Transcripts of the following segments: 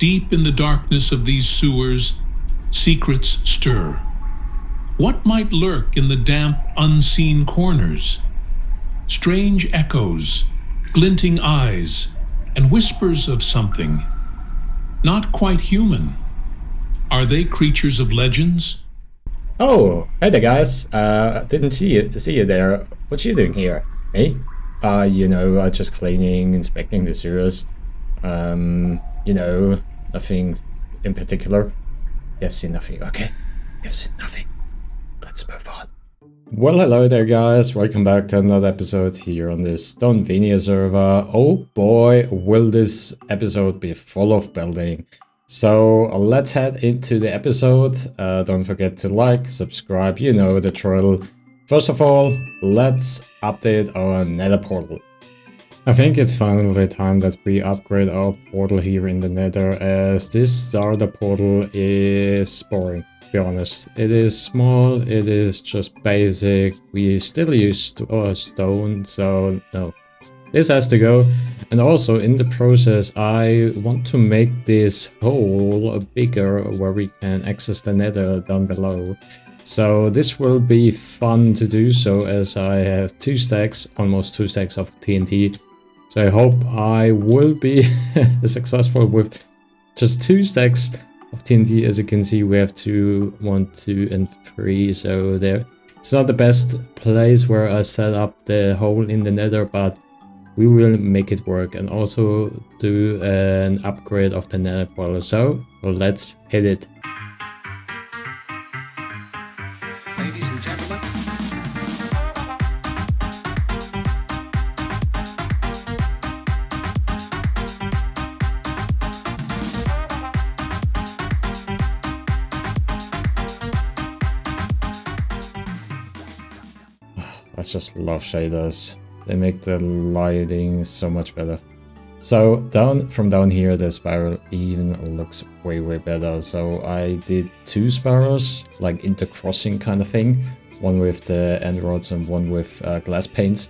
Deep in the darkness of these sewers, secrets stir. What might lurk in the damp, unseen corners? Strange echoes, glinting eyes, and whispers of something not quite human. Are they creatures of legends? Oh, hey there guys, didn't see you there. What you doing here? Me? Just cleaning, inspecting the sewers. Nothing in particular. You've seen nothing, okay? You've seen nothing. Let's move on. Well, hello there guys, welcome back to another episode here on this Stonevania server. Oh boy, will this episode be full of building. So let's head into the episode. Don't forget to like, subscribe, you know the drill. First of all, let's update our Nether portal. I think it's finally time that we upgrade our portal here in the Nether, as this starter portal is boring, to be honest. It is small, it is just basic, we still use stone, so no. This has to go. And also in the process I want to make this hole bigger where we can access the Nether down below. So this will be fun to do so, as I have almost two stacks of TNT. So I hope I will be successful with just 2 stacks of TNT. As you can see, we have 2, 1, 2, and 3. So there, it's not the best place where I set up the hole in the Nether, but we will make it work, and also do an upgrade of the Nether portal. So let's hit it. Ladies and gentlemen. I just love shaders. They make the lighting so much better. So from down here the spiral even looks way better. So I did 2 spirals, like intercrossing kind of thing. One with the end rods and one with glass panes,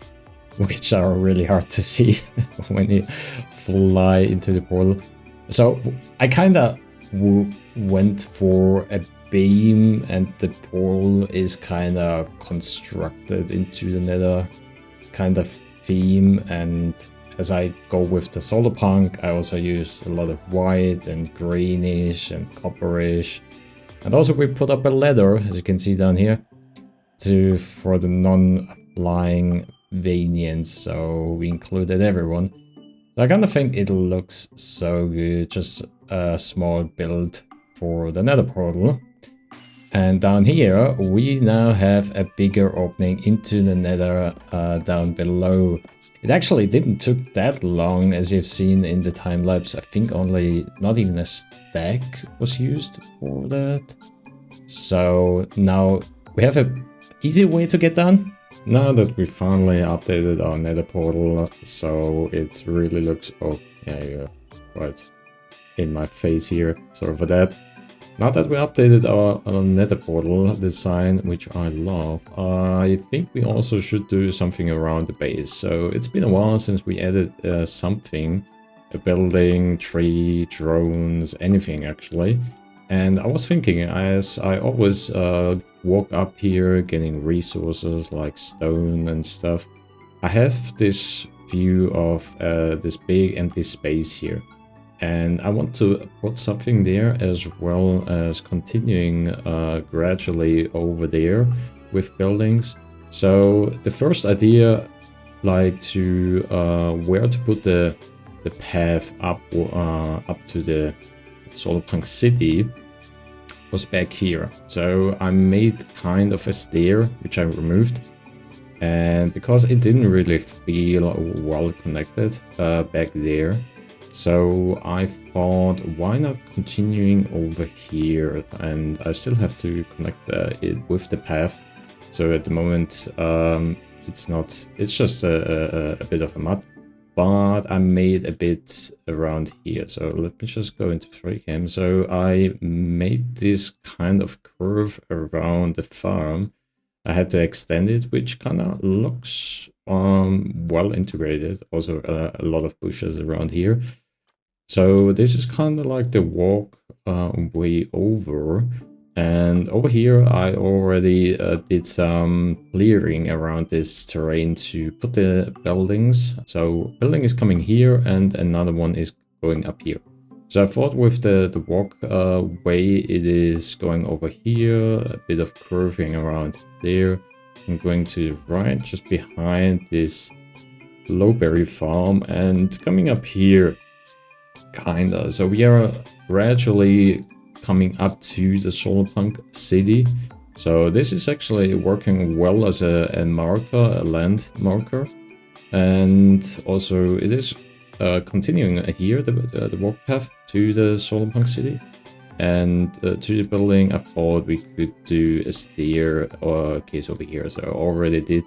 which are really hard to see when you fly into the portal. So I kind of went for a beam, and the portal is kind of constructed into the Nether kind of theme. And as I go with the solarpunk, I also use a lot of white and greenish and copperish. And also we put up a ladder, as you can see down here, for the non-flying Vanians. So we included everyone. So I kind of think it looks so good. Just a small build for the Nether portal. And down here, we now have a bigger opening into the Nether down below. It actually didn't took that long, as you've seen in the time lapse. I think not even a stack was used for that. So now we have an easy way to get down. Now that we finally updated our Nether portal, so it really looks, oh yeah, right in my face here, sorry for that. Now that we updated our Nether portal design, which I love, I think we also should do something around the base. So it's been a while since we added something, a building, tree, drones, anything actually. And I was thinking, as I always walk up here getting resources like stone and stuff, I have this view of this big empty space here. And I want to put something there, as well as continuing gradually over there with buildings. So the first idea, like to where to put the path up to the solarpunk city, was back here. So I made kind of a stair, which I removed, and because it didn't really feel well connected back there. So I thought, why not continuing over here? And I still have to connect it with the path. So at the moment, it's just a bit of a mud, but I made a bit around here. So let me just go into 3cam. So I made this kind of curve around the farm. I had to extend it, which kind of looks well integrated. Also a lot of bushes around here. So this is kind of like the walk way over. And over here I already did some clearing around this terrain to put the buildings. So building is coming here and another one is going up here. So I thought with the walk way it is going over here, a bit of curving around there. I'm going to the right, just behind this blueberry farm and coming up here, kinda. So we are gradually coming up to the solarpunk city. So this is actually working well as a marker, a land marker. And also it is continuing here, the walk path to the solarpunk city. And to the building, I thought we could do a stair case over here. So I already did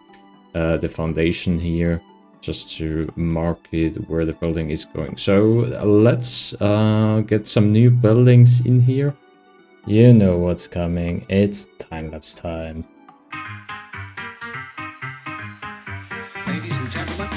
the foundation here, just to mark it where the building is going. So let's get some new buildings in here. You know what's coming. It's time-lapse time. Ladies and gentlemen,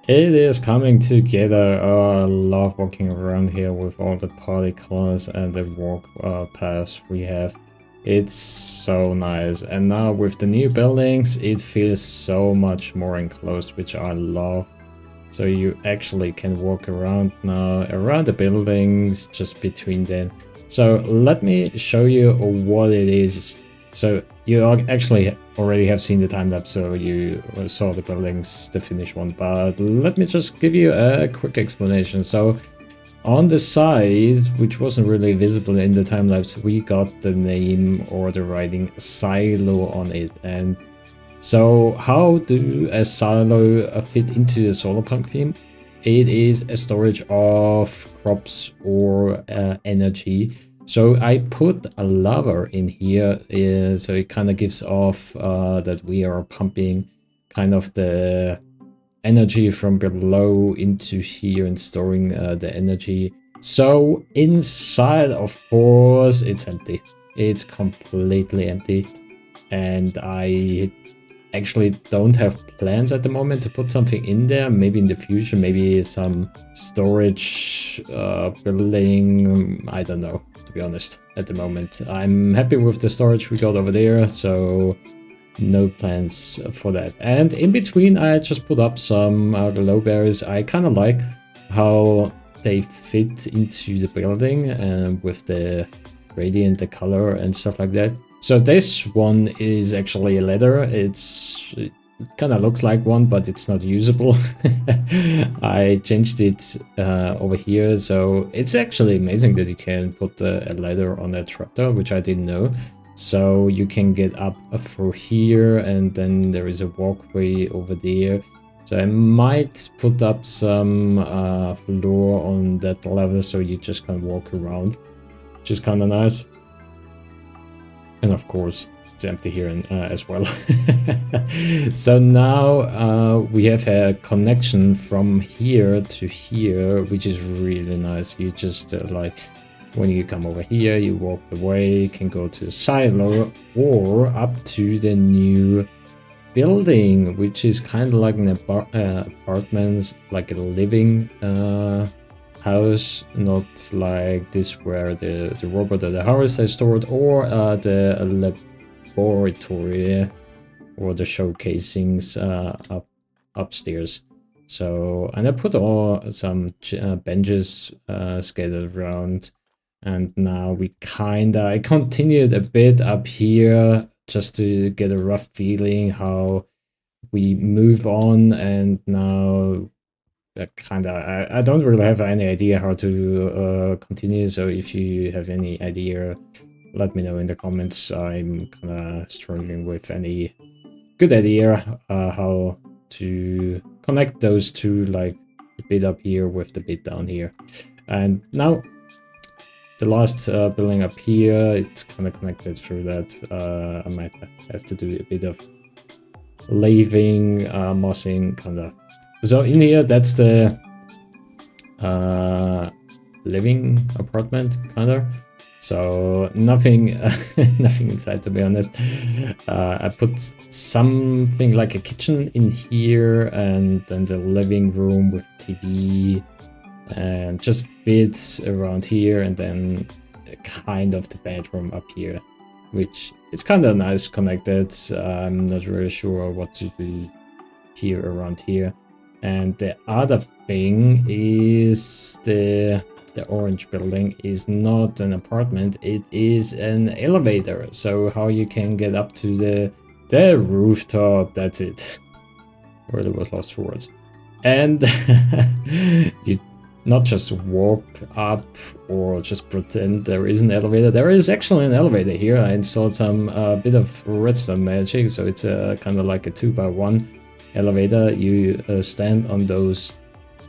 It is coming together. Oh, I love walking around here with all the party colors and the walk paths we have. It's so nice. And now with the new buildings, it feels so much more enclosed, which I love. So you actually can walk around now, around the buildings, just between them. So let me show you what it is. So you actually already have seen the time lapse, so you saw the buildings, the finished one, but let me just give you a quick explanation. So on the side, which wasn't really visible in the time lapse, we got the name or the writing silo on it. And so how do a silo fit into the solarpunk theme? It is a storage of crops or energy. So I put a lever in here, so it kind of gives off that we are pumping kind of the energy from below into here and storing the energy. So inside, of course, it's empty. It's completely empty. And I actually don't have plans at the moment to put something in there. Maybe in the future, maybe some storage building. I don't know, to be honest, at the moment. I'm happy with the storage we got over there, so no plans for that. And in between, I just put up some glowberries. I kind of like how they fit into the building and with the gradient, the color and stuff like that. So this one is actually a leather. It kind of looks like one, but it's not usable. I changed it over here. So it's actually amazing that you can put a leather on a tractor, which I didn't know. So you can get up through here, and then there is a walkway over there. So I might put up some floor on that level, so you just can walk around, which is kind of nice. And of course, it's empty here as well. So now we have a connection from here to here, which is really nice. You just like, when you come over here, you walk away, can go to the silo or up to the new building, which is kind of like an apartment, like a living house, not like this where the robot or the harvest is stored, or the laboratory or the showcasings upstairs. So, and I put some benches scattered around. And now I continued a bit up here just to get a rough feeling how we move on. And now I don't really have any idea how to continue. So if you have any idea, let me know in the comments. I'm kind of struggling with any good idea how to connect those two, like the bit up here with the bit down here. And now the last building up here, it's kind of connected through that. I might have to do a bit of laving, mossing, kind of. So in here, that's the living apartment, kind of. So nothing, nothing inside, to be honest. I put something like a kitchen in here, and then the living room with TV, and just bits around here, and then kind of the bedroom up here, which it's kind of nice connected. I'm not really sure what to do here around here. And the other thing is the orange building is not an apartment, it is an elevator. So how you can get up to the rooftop, that's it. Really was lost for words. And you not just walk up or just pretend there is an elevator. There is actually an elevator here. I installed some bit of redstone magic, so it's kind of like a 2x1 elevator. You stand on those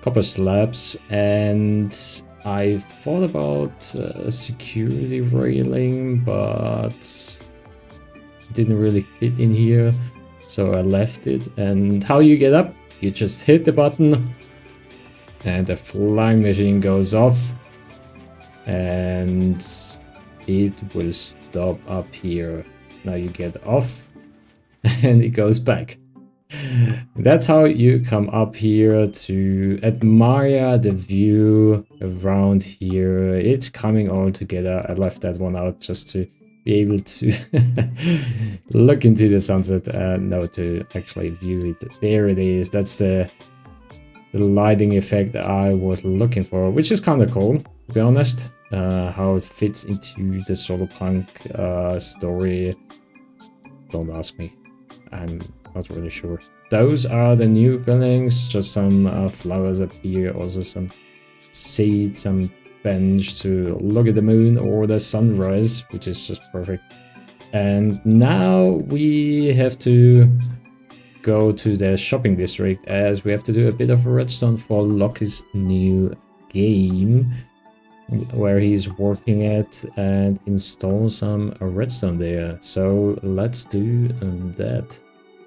copper slabs, and I thought about a security railing, but it didn't really fit in here, so I left it. And how you get up? You just hit the button, and the flying machine goes off, and it will stop up here. Now you get off, and it goes back. That's how you come up here to admire the view around here. It's coming all together. I left that one out just to be able to look into the sunset and now to actually view it. There it is. That's the lighting effect I was looking for, which is kind of cool, to be honest. How it fits into the solarpunk story. Don't ask me. I'm not really sure. Those are the new buildings, just some flowers up here, also some seats, some bench to look at the moon or the sunrise, which is just perfect. And now we have to go to the shopping district, as we have to do a bit of redstone for Loki's new game, where he's working at, and install some redstone there. So let's do that.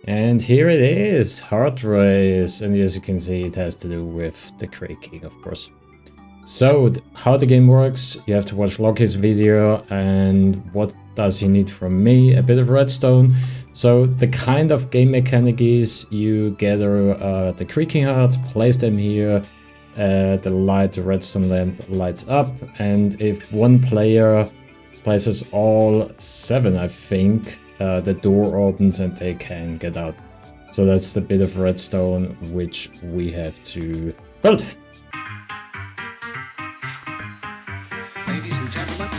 And here it is, heart race, and as you can see, it has to do with the creaking, of course. So how the game works, you have to watch Loki's video. And what does he need from me? A bit of redstone. So the kind of game mechanic is you gather the creaking hearts, place them here, the redstone lamp lights up, and if one player places all 7, I think, the door opens and they can get out. So that's the bit of redstone which we have to build. Ladies and gentlemen,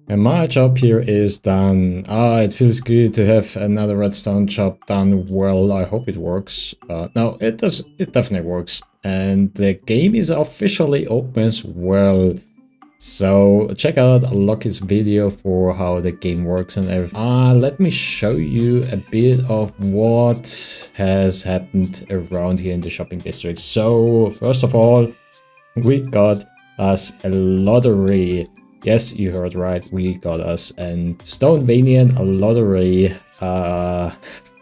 and my job here is done. It feels good to have another redstone job done well. I hope it works. No, it does. It definitely works. And the game is officially open as well. So check out Loki's video for how the game works and everything. Let me show you a bit of what has happened around here in the shopping district. So first of all, we got us a lottery. Yes, you heard right, we got us an Stonevania lottery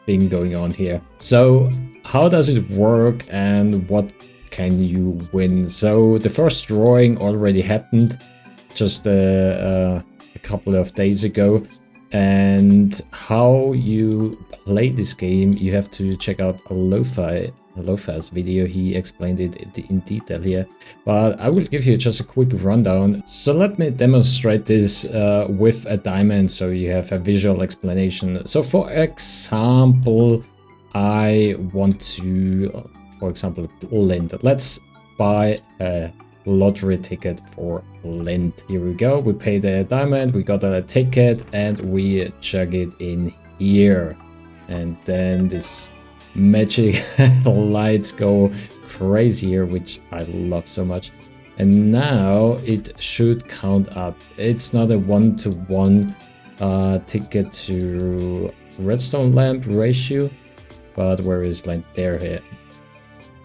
thing going on here. So how does it work and what can you win? So the first drawing already happened just a couple of days ago. And how you play this game, you have to check out lo-fi Lofas video, he explained it in detail here, but I will give you just a quick rundown. So let me demonstrate this with a diamond so you have a visual explanation. So for example, I want to, for example, lint. Let's buy a lottery ticket for lint. Here we go. We pay the diamond, we got a ticket, and we chuck it in here. And then this magic lights go crazy here, which I love so much. And now it should count up. It's not a one-to-one ticket to redstone lamp ratio, but where is lint? There, here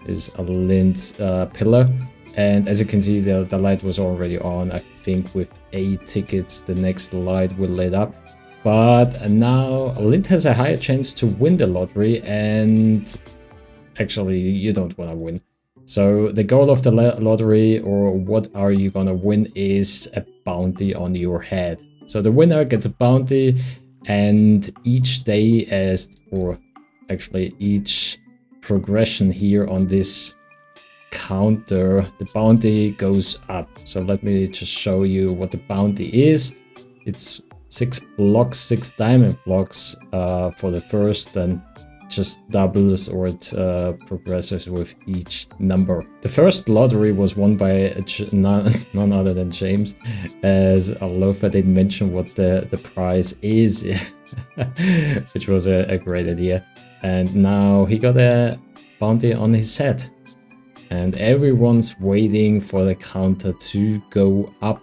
is a lint pillar. And as you can see, the light was already on. I think with 8 tickets the next light will light up. But now lint has a higher chance to win the lottery, and actually you don't want to win. So the goal of the lottery, or what are you gonna win, is a bounty on your head. So the winner gets a bounty, and each day each progression here on this counter, the bounty goes up. So let me just show you what the bounty is. It's 6 blocks, 6 diamond blocks for the first, then just doubles, or it progresses with each number. The first lottery was won by none other than James, as Alofa didn't mention what the prize is, which was a great idea. And now he got a bounty on his head, and everyone's waiting for the counter to go up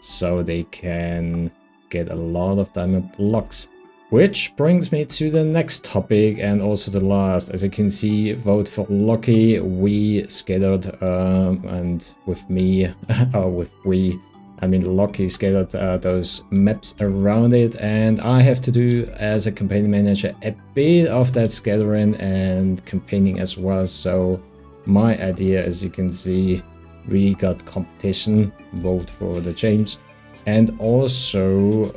so they can get a lot of diamond blocks. Which brings me to the next topic, and also the last. As you can see, vote for Lucky. We scattered, and with me, I mean Lucky scattered those maps around it, and I have to do, as a campaign manager, a bit of that scattering and campaigning as well. So my idea, as you can see, we got competition, vote for the James. And also,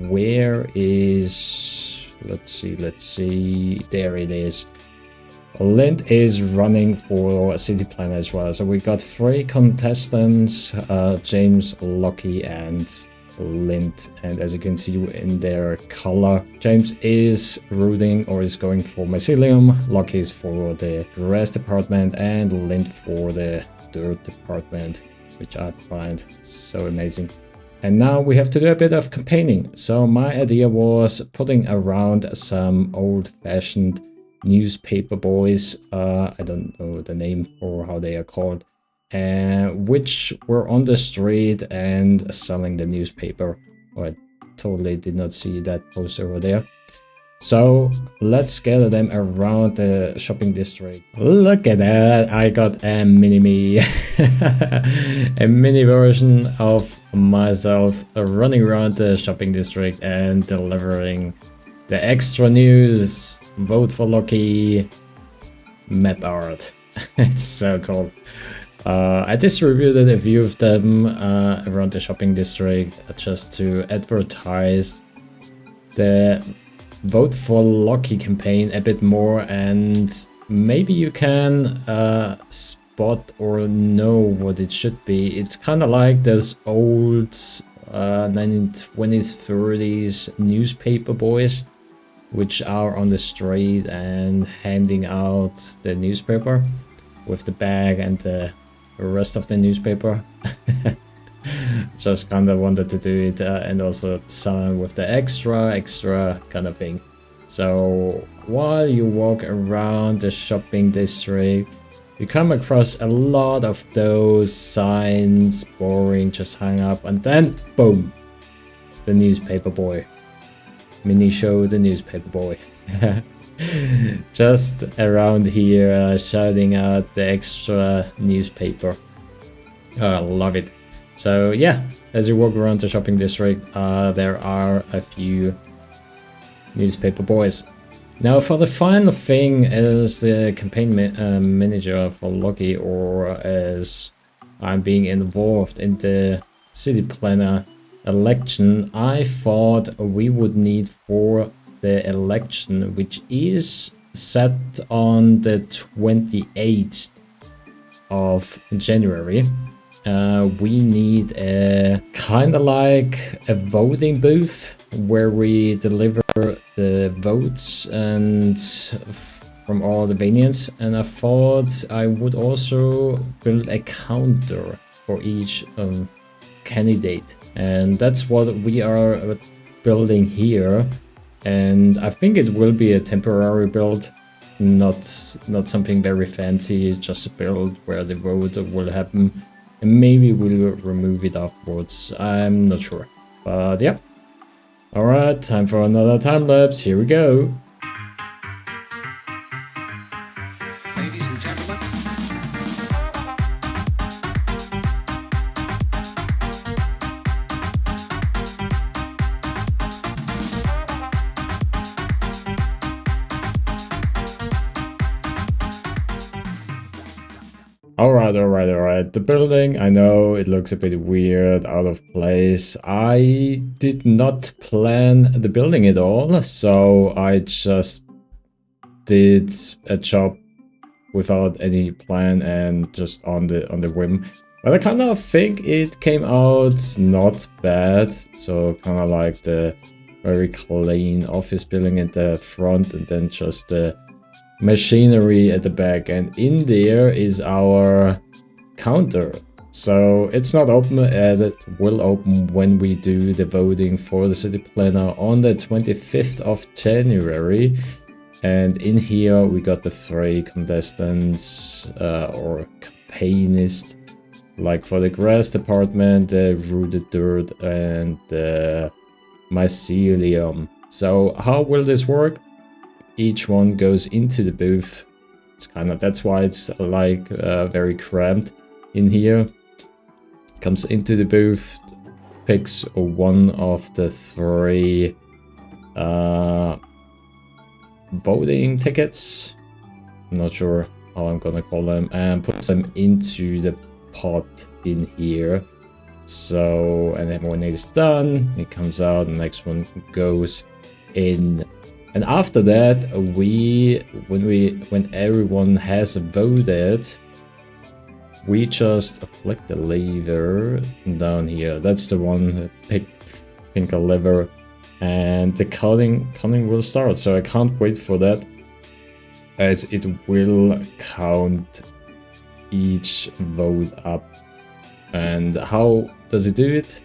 where is, let's see, there it is. Lint is running for City Planner as well. So we got 3 contestants, James, Lucky, and Lint. And as you can see in their color, James is rooting, or is going for mycelium, Lucky is for the grass department, and Lint for the dirt department, which I find so amazing. And now we have to do a bit of campaigning. So my idea was putting around some old-fashioned newspaper boys, I don't know the name or how they are called, which were on the street and selling the newspaper. Oh, I totally did not see that poster over there. So let's gather them around the shopping district. Look at that, I got a mini-me. A mini version of myself running around the shopping district and delivering the extra news. Vote for Lucky map art. It's so cool. I distributed a few of them around the shopping district just to advertise the Vote for Lucky campaign a bit more, and maybe you can spot or know what it should be. It's kind of like those old 1920s, 30s newspaper boys, which are on the street and handing out the newspaper with the bag and the rest of the newspaper. Just kind of wanted to do it, and also selling with the extra kind of thing. So while you walk around the shopping district, you come across a lot of those signs, boring, just hang up, and then boom, the newspaper boy. Mini show the newspaper boy. Just around here, shouting out the extra newspaper. I love it. So yeah, as you walk around the shopping district, there are a few newspaper boys. Now for the final thing, as the campaign manager for Lucky, or as I'm being involved in the city planner election, I thought we would need for the election, which is set on the 28th of January. We need a kind of like a voting booth where we deliver the votes and from all the Vanians, and I thought I would also build a counter for each candidate, and that's what we are building here. And I think it will be a temporary build, not something very fancy, just a build where the vote will happen, and maybe we'll remove it afterwards. I'm not sure, but yeah. All right, time for another time lapse. Here we go. Ladies and gentlemen, Alright. The building, I know it looks a bit weird, out of place. I did not plan the building at all, so I just did a job without any plan and just on the whim. But I kind of think it came out not bad. So kind of like the very clean office building at the front, and then just the machinery at the back, and in there is our counter. So it's not open, and it will open when we do the voting for the city planner on the 25th of January. And in here we got the 3 contestants or campaignists, like for the grass department, the rooted dirt, and the mycelium. So how will this work? Each one goes into the booth. It's that's why it's like very cramped in here. Comes into the booth, picks one of the 3 voting tickets. I'm not sure how I'm gonna call them, and puts them into the pot in here. So, and then when it's done, it comes out, the next one goes in. And after that, when everyone has voted, we just flick the lever down here. That's the one, pink lever, and the counting will start. So I can't wait for that, as it will count each vote up. And how does it do it?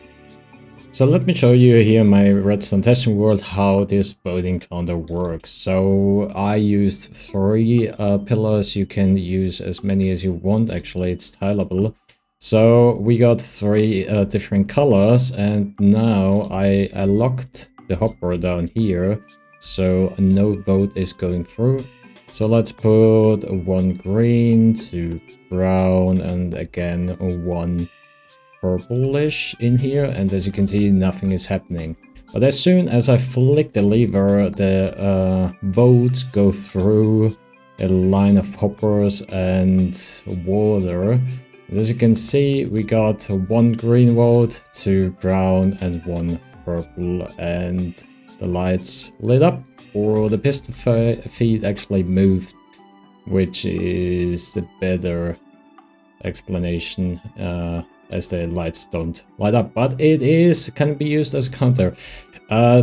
So let me show you here my redstone testing world how this voting counter works. So I used 3 pillars. You can use as many as you want, actually it's tileable. So we got 3 different colors, and now I locked the hopper down here, so no vote is going through. So let's put 1 green, 2 brown, and again 1 purplish in here, and as you can see, nothing is happening. But as soon as I flick the lever, the votes go through a line of hoppers and water. And as you can see, we got 1 green vote, 2 brown, and 1 purple, and the lights lit up, or the piston feed actually moved, which is the better explanation, as the lights don't light up, but it can be used as a counter.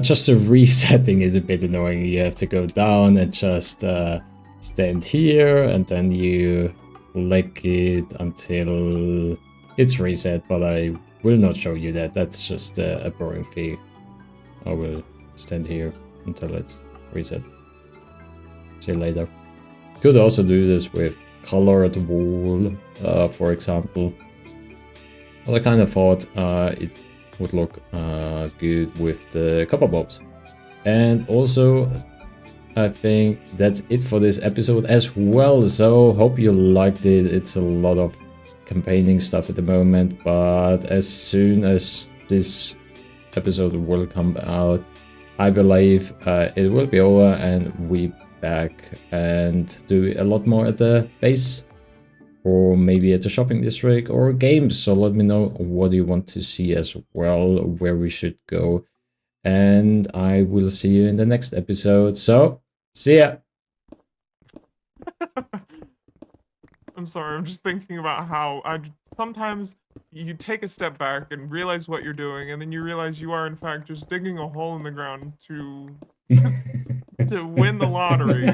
Just the resetting is a bit annoying. You have to go down and just stand here, and then you flick it until it's reset, but I will not show you that. That's just a boring thing. I will stand here until it's reset. See you later. Could also do this with colored wool, for example. Well, I kind of thought it would look good with the copper bulbs. And also, I think that's it for this episode as well. So, hope you liked it. It's a lot of campaigning stuff at the moment, but as soon as this episode will come out, I believe it will be over and we back and do a lot more at the base, or maybe at the shopping district or games. So let me know what you want to see as well, where we should go, and I will see you in the next episode. So see ya. I'm sorry, I'm just thinking about how sometimes you take a step back and realize what you're doing, and then you realize you are in fact just digging a hole in the ground to win the lottery.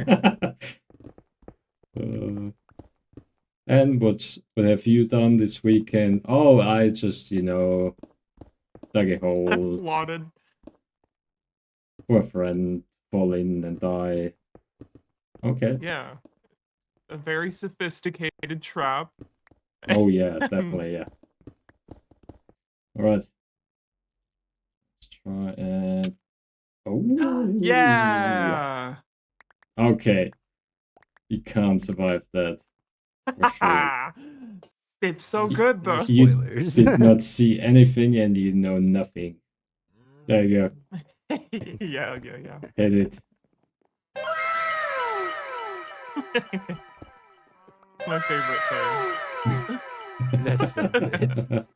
And what have you done this weekend? Oh, I just, dug a hole Plotted. for a friend, fall in and die. Okay. Yeah. A very sophisticated trap. Oh yeah, definitely, yeah. Alright. Let's try and... Oh! Yeah! Okay. You can't survive that. For sure. It's so good though. You Spoilers. did not see anything and you know nothing. There you go. Yeah. Hit it. It's my favorite thing. That's so good.